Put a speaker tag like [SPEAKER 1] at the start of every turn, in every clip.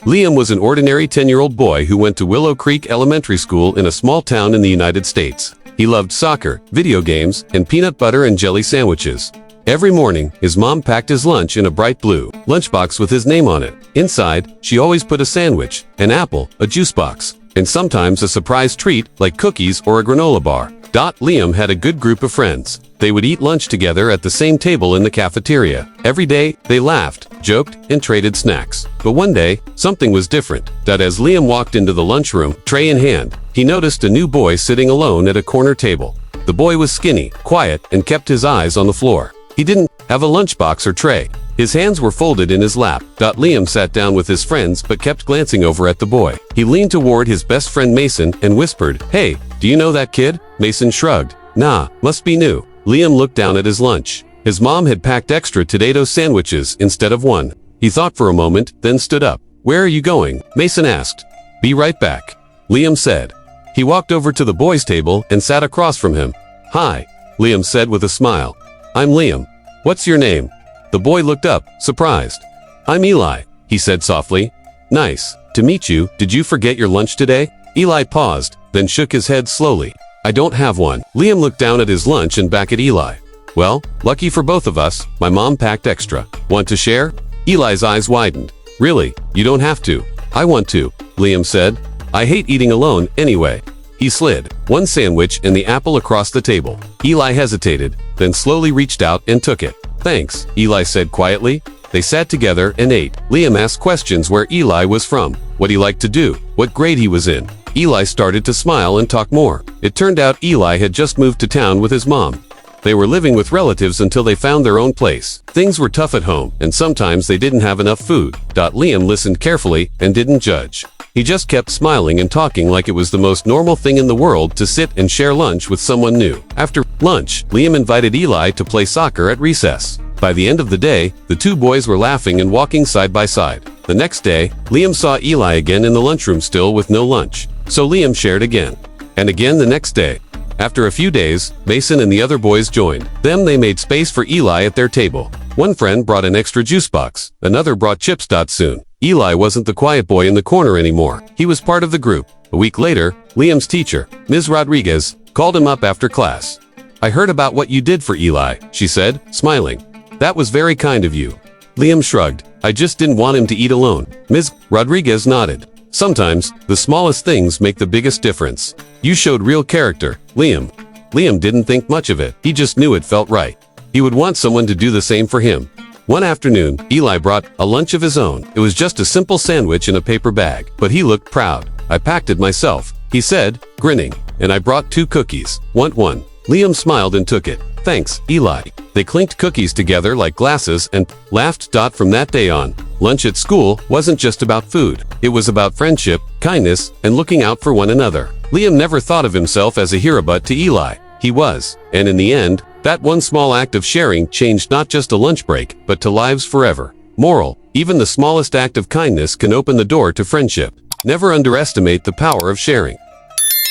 [SPEAKER 1] Liam was an ordinary 10-year-old boy who went to Willow Creek Elementary School in a small town in the United States. He loved soccer, video games, and peanut butter and jelly sandwiches. Every morning, his mom packed his lunch in a bright blue lunchbox with his name on it. Inside, she always put a sandwich, an apple, a juice box, and sometimes a surprise treat like cookies or a granola bar. Liam had a good group of friends. They would eat lunch together at the same table in the cafeteria. Every day, they laughed, joked, and traded snacks. But one day, something was different. As Liam walked into the lunchroom, tray in hand, he noticed a new boy sitting alone at a corner table. The boy was skinny, quiet, and kept his eyes on the floor. He didn't have a lunchbox or tray. His hands were folded in his lap. Liam sat down with his friends but kept glancing over at the boy. He leaned toward his best friend Mason and whispered, "Hey, do you know that kid?" Mason shrugged. "Nah, must be new." Liam looked down at his lunch. His mom had packed extra potato sandwiches instead of one. He thought for a moment, then stood up. "Where are you going?" Mason asked. "Be right back," Liam said. He walked over to the boy's table and sat across from him. "Hi," Liam said with a smile. "I'm Liam. What's your name?" The boy looked up, surprised. "I'm Eli," he said softly. "Nice to meet you. Did you forget your lunch today?" Eli paused, then shook his head slowly. "I don't have one." Liam looked down at his lunch and back at Eli. "Well, lucky for both of us, my mom packed extra. Want to share?" Eli's eyes widened. "Really? You don't have to." "I want to," Liam said. "I hate eating alone, anyway." He slid one sandwich and the apple across the table. Eli hesitated, then slowly reached out and took it. "Thanks," Eli said quietly. They sat together and ate. Liam asked questions where Eli was from, what he liked to do, what grade he was in. Eli started to smile and talk more. It turned out Eli had just moved to town with his mom. They were living with relatives until they found their own place. Things were tough at home, and sometimes they didn't have enough food. Liam listened carefully and didn't judge. He just kept smiling and talking like it was the most normal thing in the world to sit and share lunch with someone new. After lunch, Liam invited Eli to play soccer at recess. By the end of the day, the two boys were laughing and walking side by side. The next day, Liam saw Eli again in the lunchroom still with no lunch. So Liam shared again. And again the next day. After a few days, Mason and the other boys joined. They made space for Eli at their table. One friend brought an extra juice box. Another brought chips. Soon, Eli wasn't the quiet boy in the corner anymore. He was part of the group. A week later, Liam's teacher, Ms. Rodriguez, called him up after class. "I heard about what you did for Eli," she said, smiling. "That was very kind of you." Liam shrugged. "I just didn't want him to eat alone." Ms. Rodriguez nodded. "Sometimes, the smallest things make the biggest difference. You showed real character, Liam." Liam didn't think much of it. He just knew it felt right. He would want someone to do the same for him. One afternoon, Eli brought a lunch of his own. It was just a simple sandwich in a paper bag, but he looked proud. "I packed it myself," he said, grinning. "And I brought 2 cookies. Want one?" Liam smiled and took it. "Thanks, Eli." They clinked cookies together like glasses and laughed. From that day on, lunch at school wasn't just about food. It was about friendship, kindness, and looking out for one another. Liam never thought of himself as a hero, but to Eli, he was. And in the end, that one small act of sharing changed not just a lunch break, but to lives forever. Moral: even the smallest act of kindness can open the door to friendship. Never underestimate the power of sharing.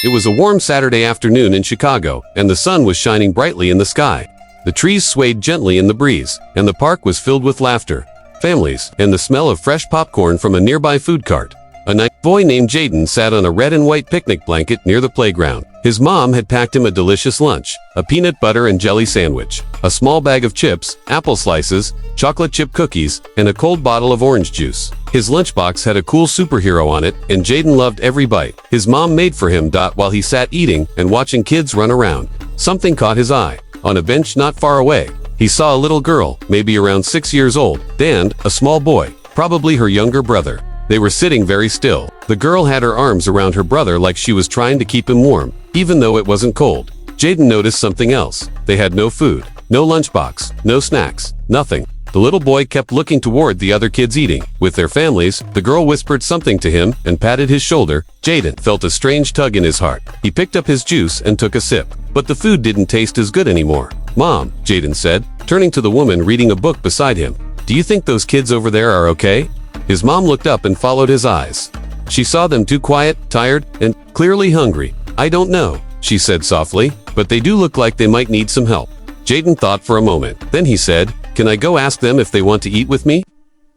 [SPEAKER 1] It was a warm Saturday afternoon in Chicago, and the sun was shining brightly in the sky. The trees swayed gently in the breeze, and the park was filled with laughter, families, and the smell of fresh popcorn from a nearby food cart. A boy named Jaden sat on a red and white picnic blanket near the playground. His mom had packed him a delicious lunch, a peanut butter and jelly sandwich, a small bag of chips, apple slices, chocolate chip cookies, and a cold bottle of orange juice. His lunchbox had a cool superhero on it, and Jaden loved every bite his mom made for him. While he sat eating and watching kids run around, something caught his eye. On a bench not far away, he saw a little girl, maybe around 6 years old, and a small boy, probably her younger brother. They were sitting very still. The girl had her arms around her brother like she was trying to keep him warm, even though it wasn't cold. Jaden noticed something else. They had no food, no lunchbox, no snacks, nothing. The little boy kept looking toward the other kids eating with their families. The girl whispered something to him and patted his shoulder. Jaden felt a strange tug in his heart. He picked up his juice and took a sip, but the food didn't taste as good anymore. "Mom," Jaden said, turning to the woman reading a book beside him, "do you think those kids over there are okay?" His mom looked up and followed his eyes. She saw them too quiet, tired, and clearly hungry. "I don't know," she said softly, "but they do look like they might need some help." Jaden thought for a moment. Then he said, "Can I go ask them if they want to eat with me?"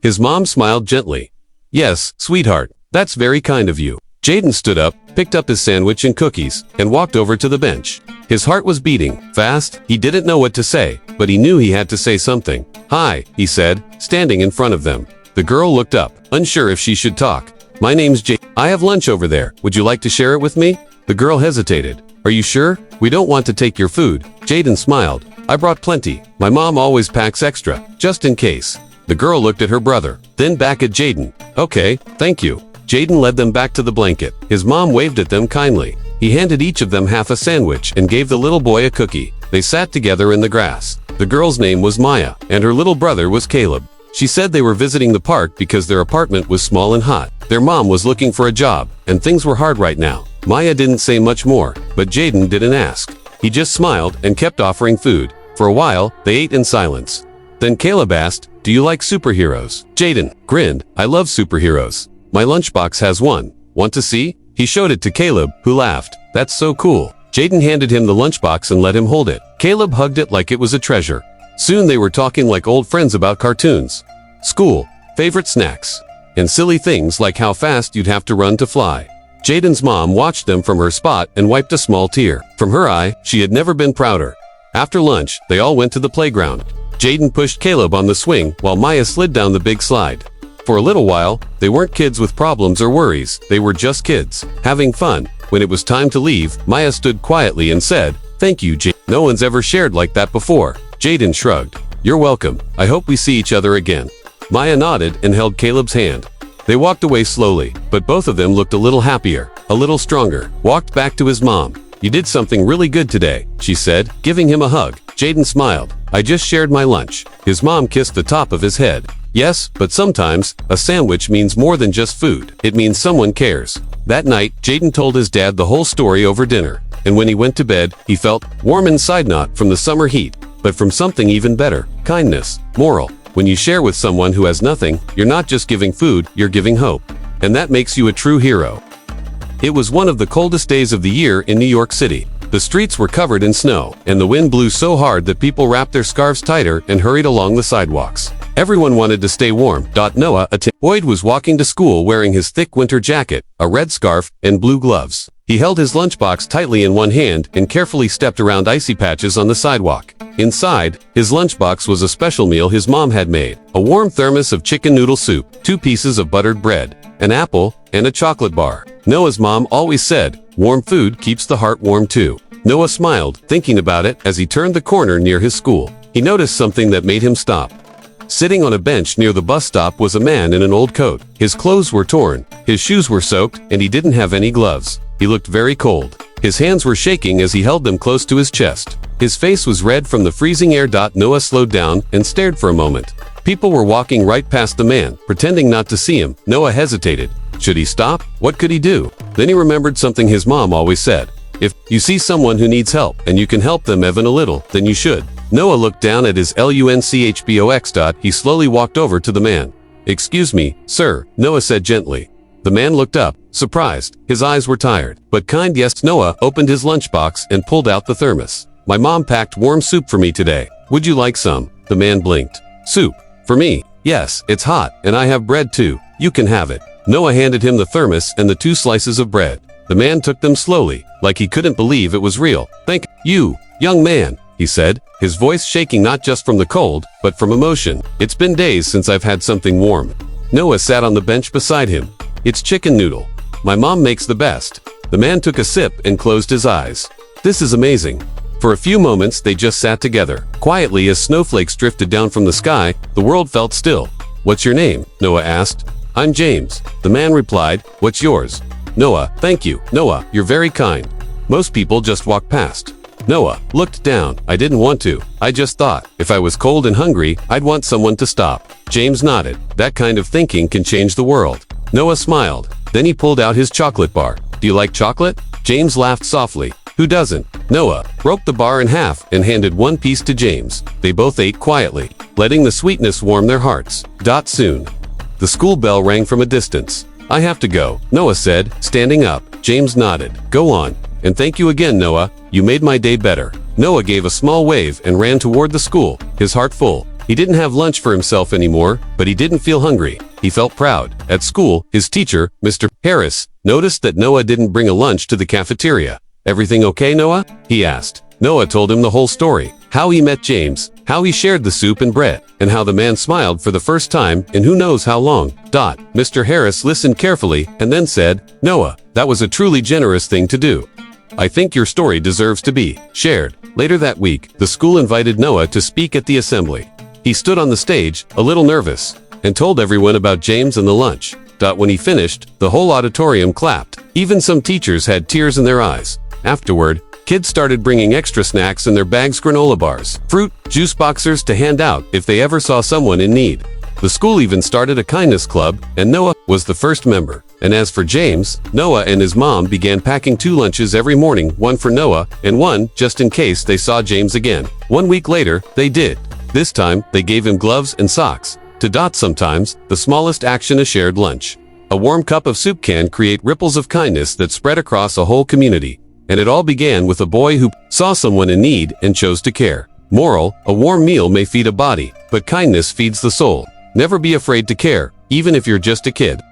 [SPEAKER 1] His mom smiled gently. Yes, sweetheart, that's very kind of you. Jaden stood up, picked up his sandwich and cookies, and walked over to the bench. His heart was beating fast. He didn't know what to say, but he knew he had to say something. "Hi," he said, standing in front of them. The girl looked up, unsure if she should talk. "My name's Jaden. I have lunch over there. Would you like to share it with me?" The girl hesitated. "Are you sure? We don't want to take your food." Jaden smiled. "I brought plenty. My mom always packs extra, just in case." The girl looked at her brother, then back at Jaden. "Okay, thank you." Jaden led them back to the blanket. His mom waved at them kindly. He handed each of them half a sandwich and gave the little boy a cookie. They sat together in the grass. The girl's name was Maya, and her little brother was Caleb. She said they were visiting the park because their apartment was small and hot. Their mom was looking for a job, and things were hard right now. Maya didn't say much more, but Jaden didn't ask. He just smiled and kept offering food. For a while, they ate in silence. Then Caleb asked, "Do you like superheroes?" Jaden grinned. "I love superheroes. My lunchbox has one. Want to see?" He showed it to Caleb, who laughed. "That's so cool." Jaden handed him the lunchbox and let him hold it. Caleb hugged it like it was a treasure. Soon they were talking like old friends about cartoons, school, favorite snacks, and silly things like how fast you'd have to run to fly. Jaden's mom watched them from her spot and wiped a small tear. From her eye, she had never been prouder. After lunch, they all went to the playground. Jaden pushed Caleb on the swing while Maya slid down the big slide. For a little while, they weren't kids with problems or worries. They were just kids, having fun. When it was time to leave, Maya stood quietly and said, "Thank you, Jaden. No one's ever shared like that before." Jaden shrugged. "You're welcome. I hope we see each other again." Maya nodded and held Caleb's hand. They walked away slowly, but both of them looked a little happier, a little stronger. Walked back to his mom. "You did something really good today," she said, giving him a hug. Jaden smiled. "I just shared my lunch." His mom kissed the top of his head. "Yes, but sometimes, a sandwich means more than just food. It means someone cares." That night, Jaden told his dad the whole story over dinner. And when he went to bed, he felt warm inside, not from the summer heat, but from something even better, kindness. Moral: when you share with someone who has nothing, you're not just giving food, you're giving hope. And that makes you a true hero. It was one of the coldest days of the year in New York City. The streets were covered in snow, and the wind blew so hard that people wrapped their scarves tighter and hurried along the sidewalks. Everyone wanted to stay warm. Noah Boyd was walking to school wearing his thick winter jacket, a red scarf, and blue gloves. He held his lunchbox tightly in one hand and carefully stepped around icy patches on the sidewalk. Inside, his lunchbox was a special meal his mom had made. A warm thermos of chicken noodle soup, 2 pieces of buttered bread, an apple, and a chocolate bar. Noah's mom always said, "Warm food keeps the heart warm too." Noah smiled, thinking about it as he turned the corner near his school. He noticed something that made him stop. Sitting on a bench near the bus stop was a man in an old coat. His clothes were torn, his shoes were soaked, and he didn't have any gloves. He looked very cold. His hands were shaking as he held them close to his chest. His face was red from the freezing air. Noah slowed down and stared for a moment. People were walking right past the man, pretending not to see him. Noah hesitated. Should he stop? What could he do? Then he remembered something his mom always said. If you see someone who needs help and you can help them even a little, then you should. Noah looked down at his lunchbox. He slowly walked over to the man. "Excuse me, sir," Noah said gently. The man looked up, surprised. His eyes were tired, but kind. "Yes." Noah opened his lunchbox and pulled out the thermos. "My mom packed warm soup for me today. Would you like some?" The man blinked. "Soup? For me?" "Yes, it's hot, and I have bread too. You can have it." Noah handed him the thermos and the 2 slices of bread. The man took them slowly, like he couldn't believe it was real. "Thank you, young man," he said, his voice shaking not just from the cold, but from emotion. "It's been days since I've had something warm." Noah sat on the bench beside him. "It's chicken noodle. My mom makes the best." The man took a sip and closed his eyes. "This is amazing." For a few moments they just sat together. Quietly as snowflakes drifted down from the sky, the world felt still. "What's your name?" Noah asked. "I'm James." The man replied. "What's yours?" "Noah." "Thank you, Noah, you're very kind. Most people just walk past." Noah looked down. "I didn't want to. I just thought, if I was cold and hungry, I'd want someone to stop." James nodded. "That kind of thinking can change the world." Noah smiled. Then he pulled out his chocolate bar. "Do you like chocolate?" James laughed softly. "Who doesn't?" Noah broke the bar in half and handed 1 piece to James. They both ate quietly, letting the sweetness warm their hearts. Soon, the school bell rang from a distance. "I have to go," Noah said, standing up. James nodded. "Go on. And thank you again, Noah. You made my day better." Noah gave a small wave and ran toward the school, his heart full. He didn't have lunch for himself anymore, but he didn't feel hungry. He felt proud. At school, his teacher, Mr. Harris, noticed that Noah didn't bring a lunch to the cafeteria. "Everything okay, Noah?" he asked. Noah told him the whole story. How he met James, how he shared the soup and bread, and how the man smiled for the first time in who knows how long. Mr. Harris listened carefully and then said, "Noah, that was a truly generous thing to do. I think your story deserves to be shared." Later that week, the school invited Noah to speak at the assembly. He stood on the stage, a little nervous, and told everyone about James and the lunch. When he finished, the whole auditorium clapped. Even some teachers had tears in their eyes. Afterward, kids started bringing extra snacks in their bags, granola bars, fruit, juice boxers to hand out if they ever saw someone in need. The school even started a kindness club, and Noah was the first member. And as for James, Noah and his mom began packing 2 lunches every morning, one for Noah and one just in case they saw James again. 1 week later, they did. This time, they gave him gloves and socks. Sometimes, the smallest action is shared lunch. A warm cup of soup can create ripples of kindness that spread across a whole community. And it all began with a boy who saw someone in need and chose to care. Moral: a warm meal may feed a body, but kindness feeds the soul. Never be afraid to care, even if you're just a kid.